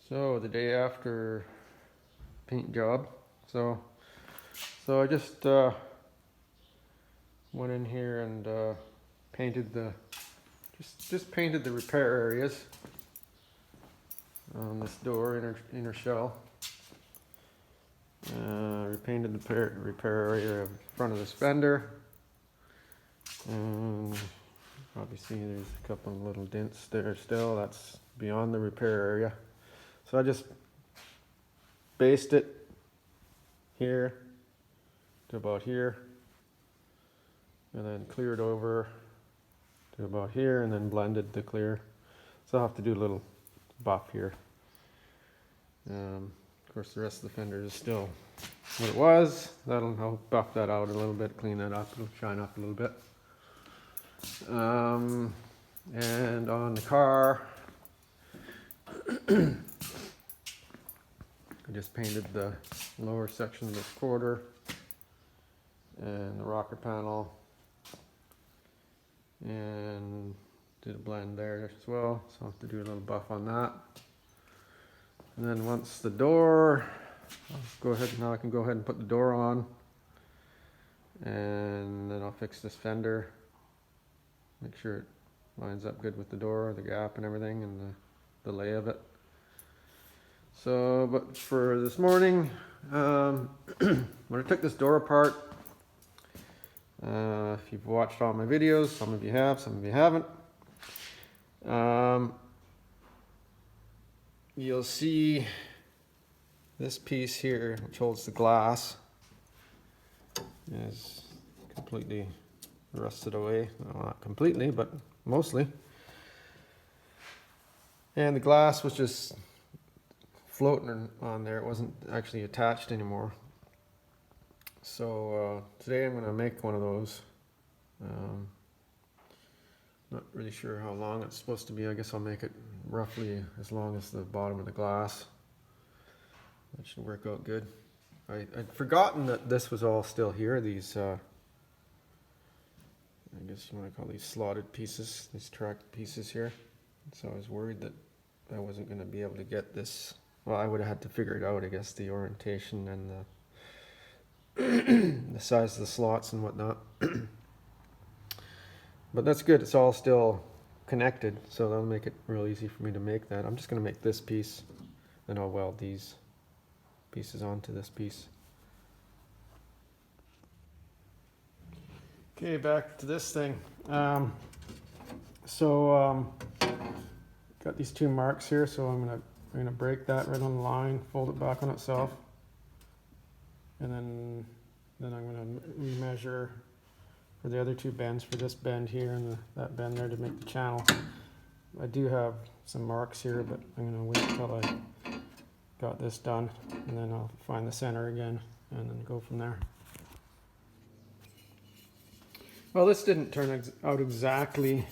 So the day after paint job, so I just went in here and painted the just painted the repair areas on this door, inner shell. Repainted the repair area in front of this fender, and probably see there's a couple of little dents there still. That's beyond the repair area. So I just based it here to about here, and then cleared over to about here, and then blended the clear. So I'll have to do a little buff here. Of course, the rest of the fender is still what it was. I'll buff that out a little bit, clean that up, it'll shine up a little bit. And on the car, I just painted the lower section of this quarter and the rocker panel, and did a blend there as well, so I'll have to do a little buff on that. And then once the door, now I can go ahead and put the door on, and then I'll fix this fender, make sure it lines up good with the door, the gap and everything, and the lay of it. So, but for this morning, when I took this door apart, if you've watched all my videos, some of you have, some of you haven't, you'll see this piece here, which holds the glass, is completely rusted away. Well, not completely, but mostly. And the glass was just floating on there. It wasn't actually attached anymore. So today I'm going to make one of those. Not really sure how long it's supposed to be. I guess I'll make it roughly as long as the bottom of the glass. That should work out good. I'd forgotten that this was all still here. These, I guess you want to call these slotted pieces, these track pieces here. So I was worried that I wasn't going to be able to get this. Well, I would have had to figure it out, I guess, the orientation and the size of the slots and whatnot. But that's good, it's all still connected, so that'll make it real easy for me to make that. I'm just going to make this piece, and I'll weld these pieces onto this piece. Okay, back to this thing. Got these two marks here, so I'm gonna break that right on the line, fold it back on itself, and then I'm gonna remeasure for the other two bends, for this bend here and that bend there, to make the channel. I do have some marks here, but I'm gonna wait until I got this done, and then I'll find the center again and then go from there. Well, this didn't turn out exactly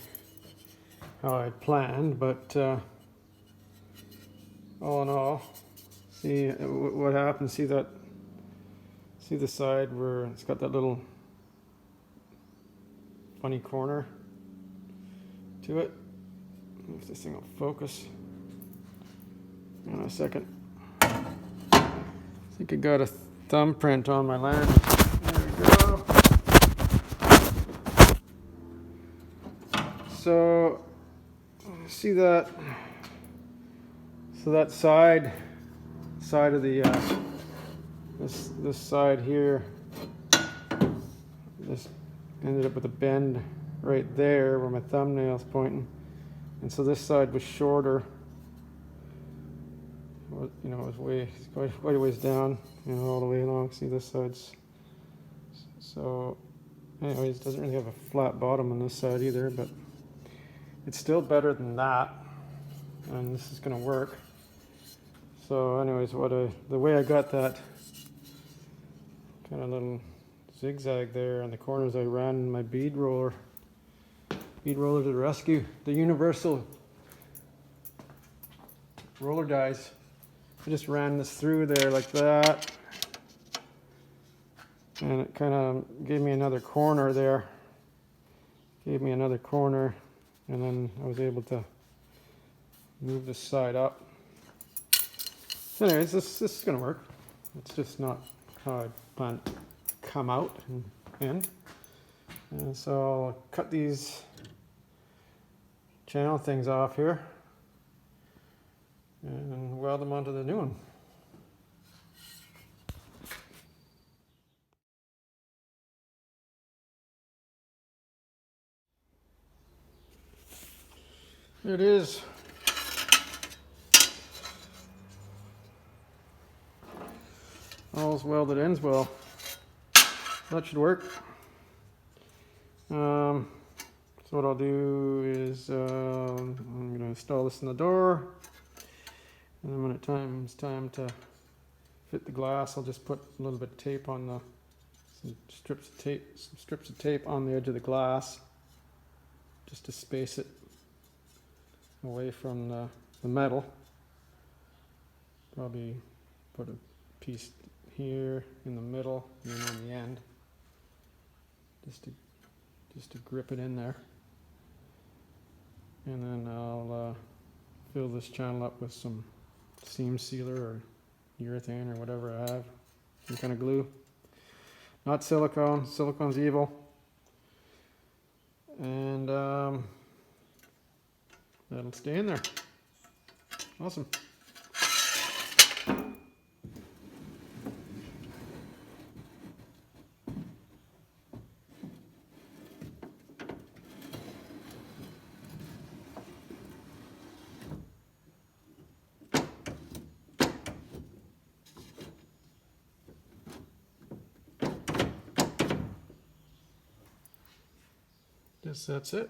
how I planned, but all in all, see what happened. See the side where it's got that little funny corner to it. If this thing will focus in a second. I think I got a thumbprint on my lens. There we go. So see that? So that side of the this side here, this ended up with a bend right there where my thumbnail's pointing, and so this side was shorter. You know, it was quite a ways down, you know, all the way along. See, this side's, so anyways, it doesn't really have a flat bottom on this side either, but it's still better than that, and this is going to work. So anyways, the way I got that kind of little zigzag there on the corners, I ran my bead roller to the rescue. The universal roller dies. I just ran this through there like that, and it kind of gave me another corner there. And then I was able to move this side up. Anyways, this is gonna work. It's just not how I plan it to come out and end. And so I'll cut these channel things off here and weld them onto the new one. There it is. All's well that ends well. That should work. So what I'll do is I'm going to install this in the door, and then when it comes time to fit the glass, I'll just put a little bit of tape on some strips of tape on the edge of the glass, just to space it away from the metal. Probably put a piece here in the middle and then on the end, just to grip it in there. And then I'll fill this channel up with some seam sealer or urethane or whatever I have, some kind of glue. Not silicone. Silicone's evil. And that'll stay in there. Awesome. Guess that's it.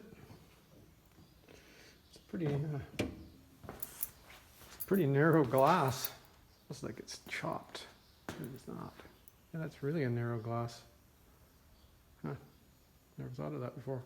It's pretty narrow glass. Looks like it's chopped. It's not. Yeah, that's really a narrow glass. Huh. Never thought of that before.